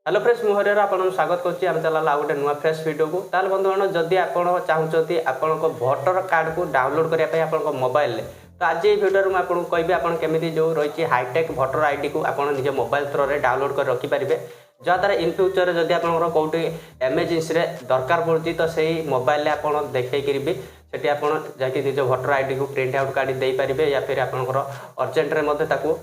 Hello friends मुहर आपन स्वागत करुच्ची आम चला गोटे नुआ फ्रेश वीडियो को ताल बंधुगण जदि आप चाहते आपण भोटर कार्ड को डाउनलोड करने आप मोबाइल तो आज ये वीडियो में आपको कहि आपन केमी जो रही हाईटेक भोटर आईडी को आप निज मोबाइल थ्रो रे डाउनलोड कर रखिपारे जहाँद्वारा इन फ्यूचर जदि आप कौटी एमरजेंसी दरकार पड़ती तो सही मोबाइल आप देखिए भी सेठी आपन जाकि निज भोटर आईडी को प्रिंट आउट काढ़ी दे पारे या फिर आपंकर अर्जेंट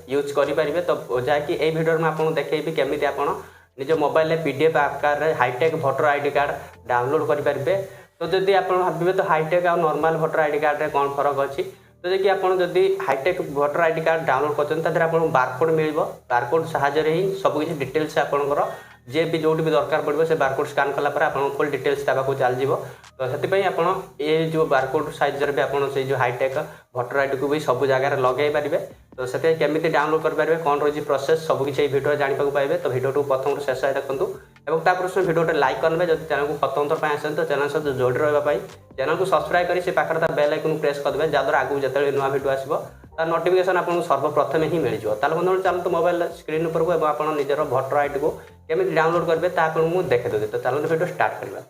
यूज करेंगे तो जहाँकि ये वीडियो में आपको देखी केमी आप निज मोबाइल पीडीएफ आकार high tech voter ID card download करेंगे। तो जदि आप भावे तो हाईटेक आ नॉर्मल भोटर आईडी कार्ड में कौन फरक अच्छी तो देखिए आपड़ जदि high tech voter ID card download कर आपको बारकोड मिल बारकोड साहाय्य ही सबकि डिटेल्स आपंकर जी भी जो भी दरकार पड़ो से बारकोड स्कान कलापर आप फुल डिटेल्स पाक चलଯିव तो से आप ये जो बारकोड साइज भी आप जो हाईटेक भोटर आईडी को भी सब जगह लगे पारे तो से केमी डाउनलोड करेंगे कौन रही प्रोसेस सबकि भिडियो जानवा पाइबे तो भिडियो प्रथम शेष देखूँ और भिडियो लाइक करेंगे जब चैनल को प्रथम थर आसते तो चैनल सहित जोड़ी रही चैनल को सब्सक्राइब कर से पाखे बेल आइकन प्रेस करदे जहाँद्वारा आगू जो नुआ भिडियो आसो तार नोटिफिकेशन आपको सर्वप्रथम ही मिल जाए बंधु चलते मोबाइल स्क्रीन उपरको और आप निजर भोटर आईडी को केमी डाउनलोड करेंगे आपको देखिए तो चलते भिडियो स्टार्ट करवा।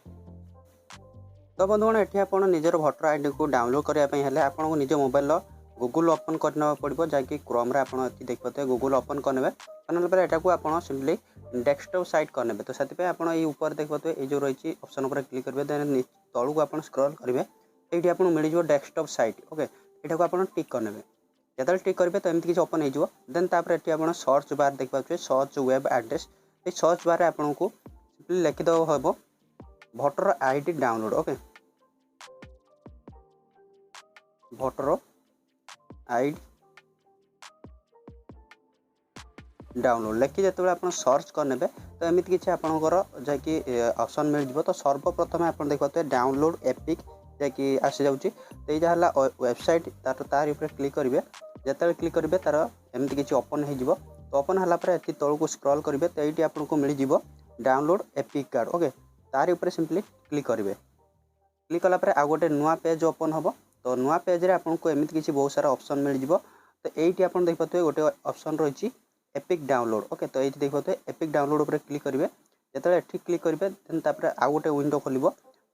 तो बंधुगण ये आप निजर भोटर आईडी को डाउनलोड करने आपको निज मोबाइल गूगल ओपन करना पड़ो जहाँकि क्रोम आप देखिए गूगल ओपन करने करने यहाँ को आप सिंपली डेस्कटॉप साइट करने तो से आप ऊपर देखिए ये जो रही ऑप्शन पर क्लिक करेंगे देन तलू आप स्क्रॉल करेंगे ये आपको मिल जाए डेस्कटॉप साइट ओके यहाँ को आप टिक करने जो टिक करेंगे तो एमती किसी ओपन हो देन तापर ये आप सर्च बार देखिए सर्च वेब एड्रेस ये सर्च बार आपको सिंपली लिखिदेव हम voter ID download okay voter ID download लिखि जो आप सर्च करने तो एमती किसी आपंकर जैकि ऑप्शन मिल जाए तो सर्वप्रथम आप देखते डाउनलोड एपिक जैकि आसी जाऊँगी तो यहाँ वेबसाइट तार क्लिक करेंगे जो क्लिक करेंगे तार एमती किसी ओपन हो तो ओपन होगापर ये तौक को स्क्रॉल करेंगे तो ये आपको मिल जाए डाउनलोड एपिक कार्ड ओके तार ऊपर सिंपली क्लिक करेंगे क्लिक कलापर आउ गोटे नुआ पेज ओपन हम तो नुआ पेज रे आपको एमती किसी बहुत सारा ऑप्शन मिल जाए तो ये आप देखिए गोटे ऑप्शन रही एपिक डाउनलोड ओके तो ये देखिए एपिक डाउनलोड पर क्लिक करेंगे जो ये क्लिक करेंगे देन तापर आउ गोटे विंडो खोल तो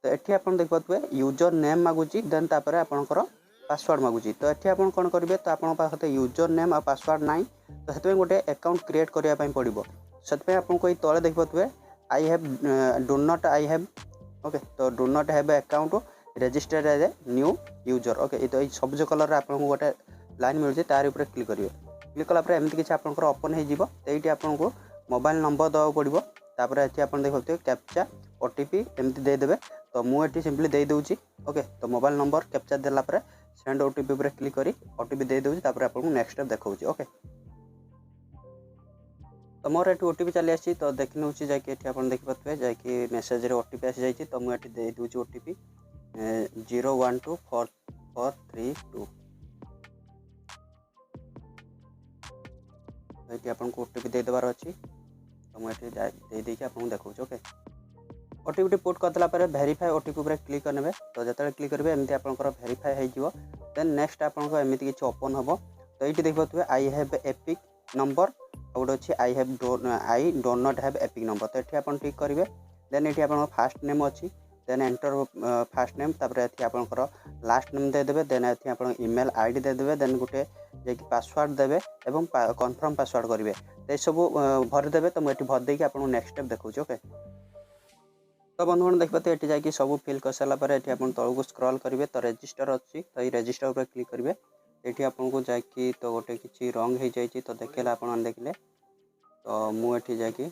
ये आप देखिए यूजर नेम मागुची देन तापर आपंकर पासवर्ड मागुची तो ये आप कौन करेंगे तो आप यूजर नेम और पासवर्ड ना तो से गोटे अकाउंट क्रिएट करने पड़ो से आपको ये तले देखिए I have do not I have okay तो do not have account registered as a new user okay तो ये सबज कलर आपको गोटे लाइन मिलूँ तार ऊपर क्लिक करेंगे क्लिक कलापर एमती किसी आपंकर ओपन हो आपको मोबाइल नंबर देवा पड़ो तापर ये आप देखिए कैप्चा ओटीपी एमती देदेवे तो मुझे सिंपली दे दूँगी ओके तो मोबाइल नंबर कैप्चा देलापर सेंड ओटीपी पर क्लिक करी ओटीपी दे दूँगी तापर आपको नेक्स्ट स्टेप देखा ओके तो मोर ये ओटीपी चली आसी तो देखी नौ जैकि आप देखिए जैकि मेसेज ओटीपी आसी जाइए तो मुझे दे दूँगी ओटीपी 012442 ये आपको ओटीपी दे देवार अच्छी तो मुझे दे आपको देखा ओके ओटीपी पुट करदेला वेरीफाई ओटीपी पर क्लिक करने तो जो क्लिक करेंगे एमती आपंकर वेरीफाई हो देन नेक्स्ट आपको एमती किसी ओपन हम तो ये देखिए आई हैव एपिक नंबर गोटे अच्छी I do not have epic number तो ये आप टिक करेंगे देन ये आप फास्ट नेम अच्छी देन एंटर फास्ट नेम तापर ये आपंकर लास्ट नेम देदेवे देन ये आप ईमेल आईडी देदेवे देन गोटे जैकि पासवर्ड देवे एवं कन्फर्म पासवर्ड करेंगे तो ये सब भरदेवे तो मुझे भर देकी आपको नेक्स्ट स्टेप देखा ओके तो बंधुगण देखिए तो ये जाकि सब फिल कर सारापर ये आप तौक स्क्रॉल करेंगे तो रजिस्टर अच्छी तो ये रजिस्टर पर क्लिक करेंगे ये आपको जाकि तो गोटे किसी रंग हो जाए तो देखला आप देखले तो मुझे जाकि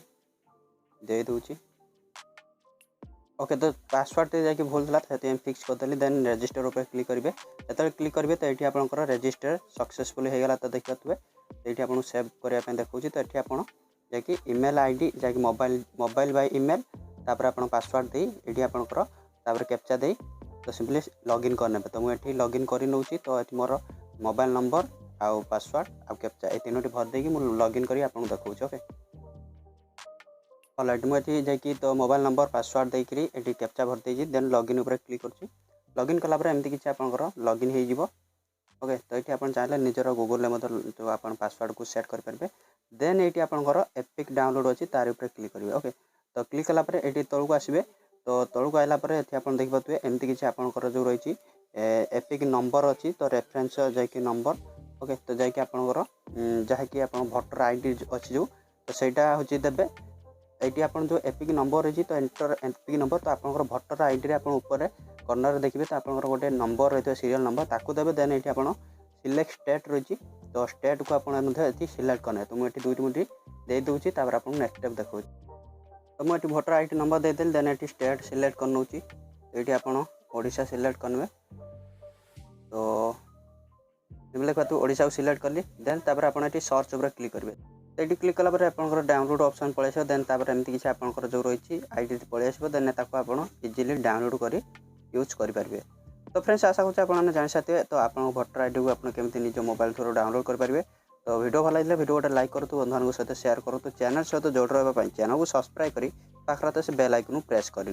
दे दूँगी ओके तो पासवर्ड जाकि भूल था फिक्स करदेली देन रजिस्टर पर क्लिक करेंगे जो क्लिक करेंगे तो ये आप रजिस्टर सक्सेसफुल होगा तो देखिए ये आपको सेव करने देखा तो ये आप जाकि ईमेल आईडी जाकि मोबाइल बाय ईमेल तापर आप पासवर्ड दे ये आपंकर तापर कैप्चा दे तो सिंपली लॉगिन करने तो मुझे लॉगिन कर नौ तो मोर मोबाइल नंबर आउ पासवर्ड आउ कैप्चा ये तीनोटी भर देकी मुझे लॉगिन करी आपको देखा ओके ऑलराइट मुझे जाकि तो मोबाइल नंबर पासवर्ड देकरी ये कैप्चा भर देजी देन लॉगिन ऊपर क्लिक कर लॉगिन कलापर एमती किसी आपंकर लॉगिन हो ओके तो ये आप चाहिए निजर गूगल जो आप पासवर्ड को सेट करेंगे देन ये आपंकर एपिक डाउनलोड अच्छी तार ऊपर क्लिक करेंगे। ओके तो क्लिक कलापर ये तौक आसवे तो तौक आला आप देखिए एमती किसी आपंकर जो रही एपिक नंबर अच्छी तो रेफरेन्स जैक नंबर। ओके तो जैक आपंकर जहाँकि आप भोटर आईडी अच्छी जो तो सहीटा हूँ देवे ये आप जो एपिक नंबर रही तो एंटर एपिक नंबर तो आपंकर भोटर आईडी आप ऊपर कर्नर देखिए तो आपंकर गोटे नंबर रही है सीरियल नंबर ताकू देवे। देन ये आप सिलेक्ट स्टेट रही तो स्टेट को आपड़ी सिलेक्ट करने तो मुझे 2 मिनट दे दूसरी आपको नेक्स्ट स्टेप देखा तो मुझे भोटर आईडी नंबर देदेली। देन ये स्टेट सिलेक्ट कर नौची तो ये आप ओडिशा सिलेक्ट करेंगे तो देखा तू ओडिशा को सिलेक्ट कली। देन आप सर्च उपर क्लिक करेंगे तो ये क्लिक कलापर आप डाउनलोड ऑप्शन पलि आस। देन एमती किसी आपंकर जो रही आईडी पलि आस देन आप इजिली डाउनलोड कर यूज करेंगे। तो फ्रेंड्स आशा करते आपने जानी साथे तो आप भोटर आईडी को आप केमती निज मोबाइल थ्रू डाउनलोड करेंगे। तो वीडियो भल लगे वीडियो गोटे लाइक करूँ बंधु सहित शेयर करूँ चैनल सहित जोड़ रहा चैनल को सब्सक्राइब कर पाखर तो से बेल आइकन प्रेस कर।